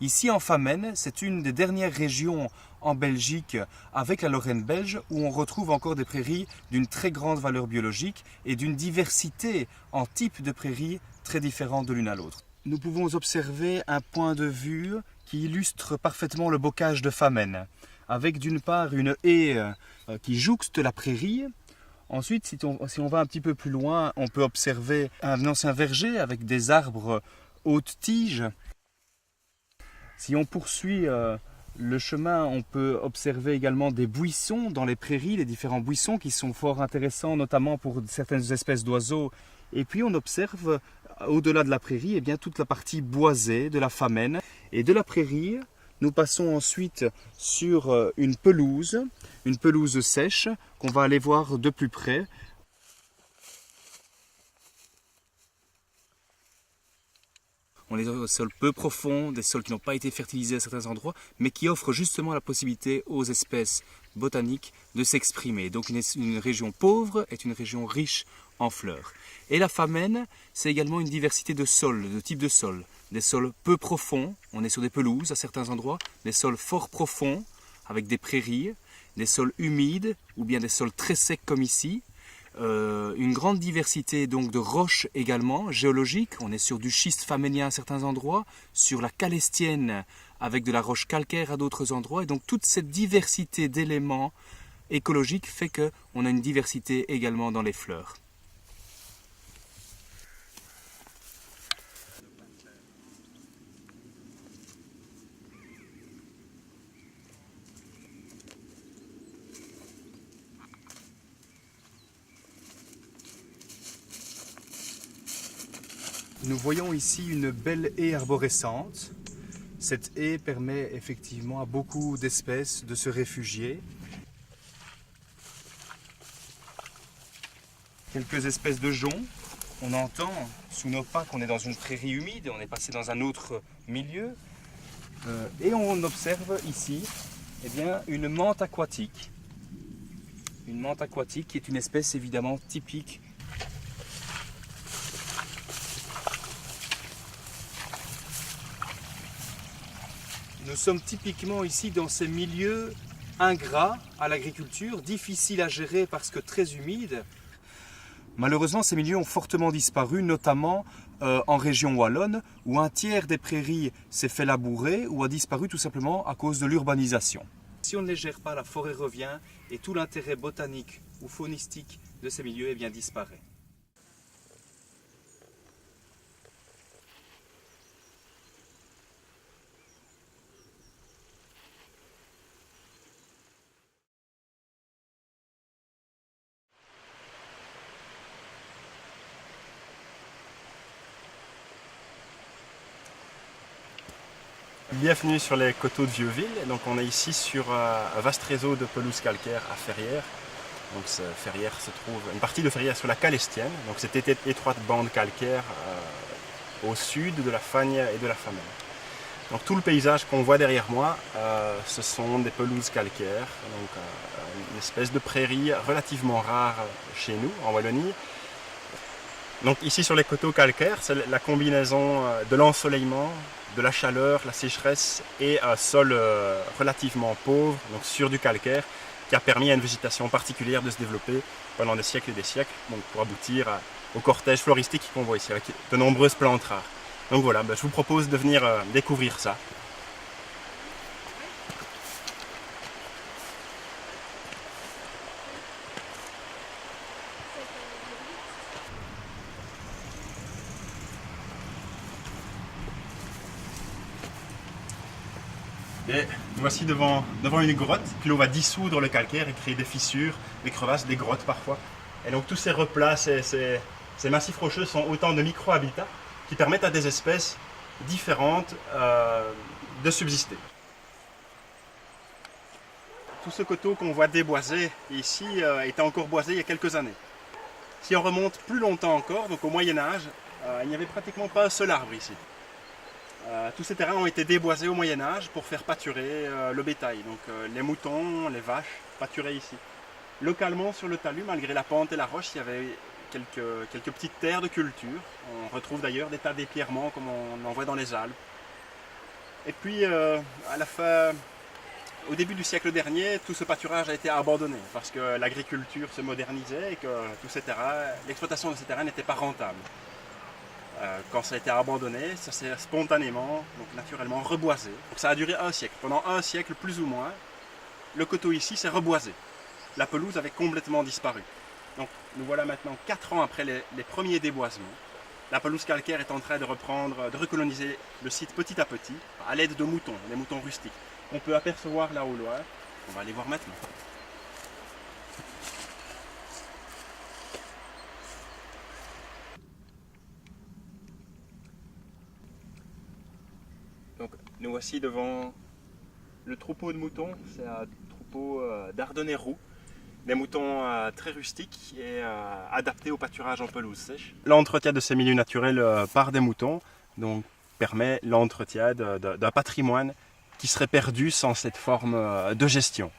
Ici en Famenne, c'est une des dernières régions en Belgique avec la Lorraine belge où on retrouve encore des prairies d'une très grande valeur biologique et d'une diversité en types de prairies très différentes de l'une à l'autre. Nous pouvons observer un point de vue qui illustre parfaitement le bocage de Famenne, avec d'une part une haie qui jouxte la prairie. Ensuite, si on va un petit peu plus loin, on peut observer un ancien verger avec des arbres hautes tiges. Si on poursuit le chemin, on peut observer également des buissons dans les prairies, les différents buissons qui sont fort intéressants, notamment pour certaines espèces d'oiseaux. Et puis on observe, au-delà de la prairie, eh bien, toute la partie boisée de la Famenne. Et de la prairie, nous passons ensuite sur une pelouse sèche qu'on va aller voir de plus près. On est dans des sols peu profonds, des sols qui n'ont pas été fertilisés à certains endroits, mais qui offrent justement la possibilité aux espèces botaniques de s'exprimer. Donc une région pauvre est une région riche en fleurs. Et la Famenne, c'est également une diversité de sols, de types de sols. Des sols peu profonds, on est sur des pelouses à certains endroits, des sols fort profonds, avec des prairies, des sols humides, ou bien des sols très secs comme ici. Une grande diversité donc de roches également, géologiques. On est sur du schiste faménien à certains endroits, sur la calestienne avec de la roche calcaire à d'autres endroits. Et donc toute cette diversité d'éléments écologiques fait qu'on a une diversité également dans les fleurs. Nous voyons ici une belle haie arborescente. Cette haie permet effectivement à beaucoup d'espèces de se réfugier. Quelques espèces de joncs. On entend sous nos pas qu'on est dans une prairie humide, on est passé dans un autre milieu. Et on observe ici eh bien, une mante aquatique. Une mante aquatique qui est une espèce évidemment typique. Nous sommes typiquement ici dans ces milieux ingrats à l'agriculture, difficiles à gérer parce que très humides. Malheureusement, ces milieux ont fortement disparu, notamment en région wallonne, où un tiers des prairies s'est fait labourer ou a disparu tout simplement à cause de l'urbanisation. Si on ne les gère pas, la forêt revient et tout l'intérêt botanique ou faunistique de ces milieux bien, disparaît. Bienvenue sur les coteaux de Vieux-Ville. Donc on est ici sur un vaste réseau de pelouse calcaire à Ferrières. Donc Ferrières se trouve, une partie de Ferrières sur la Calestienne, donc cette étroite bande calcaire au sud de la Fagne et de la Famenne. Donc tout le paysage qu'on voit derrière moi, ce sont des pelouses calcaires, donc une espèce de prairie relativement rare chez nous en Wallonie. Donc ici sur les coteaux calcaires, c'est la combinaison de l'ensoleillement, de la chaleur, la sécheresse et un sol relativement pauvre, donc sur du calcaire, qui a permis à une végétation particulière de se développer pendant des siècles et des siècles, donc pour aboutir au cortège floristique qu'on voit ici, avec de nombreuses plantes rares. Donc voilà, je vous propose de venir découvrir ça. Et nous voici devant une grotte, que l'eau va dissoudre le calcaire et créer des fissures, des crevasses, des grottes parfois. Et donc tous ces replats, ces massifs rocheux sont autant de micro-habitats qui permettent à des espèces différentes de subsister. Tout ce coteau qu'on voit déboisé ici était encore boisé il y a quelques années. Si on remonte plus longtemps encore, donc au Moyen-Âge, il n'y avait pratiquement pas un seul arbre ici. Tous ces terrains ont été déboisés au Moyen-Âge pour faire pâturer le bétail. Donc les moutons, les vaches pâturaient ici. Localement sur le talus, malgré la pente et la roche, il y avait quelques petites terres de culture. On retrouve d'ailleurs des tas d'éperlements comme on en voit dans les Alpes. Et puis au début du siècle dernier, tout ce pâturage a été abandonné parce que l'agriculture se modernisait et que l'exploitation de ces terrains n'était pas rentable. Quand ça a été abandonné, ça s'est spontanément, donc naturellement, reboisé. Donc ça a duré un siècle. Pendant un siècle, plus ou moins, le coteau ici s'est reboisé. La pelouse avait complètement disparu. Donc nous voilà maintenant 4 ans après les premiers déboisements. La pelouse calcaire est en train de recoloniser le site petit à petit, à l'aide de moutons, des moutons rustiques. On peut apercevoir là au loin. On va aller voir maintenant. Donc, nous voici devant le troupeau de moutons. C'est un troupeau d'Ardennais roux. Des moutons très rustiques et adaptés au pâturage en pelouse sèche. L'entretien de ces milieux naturels par des moutons donc, permet l'entretien d'un patrimoine qui serait perdu sans cette forme de gestion.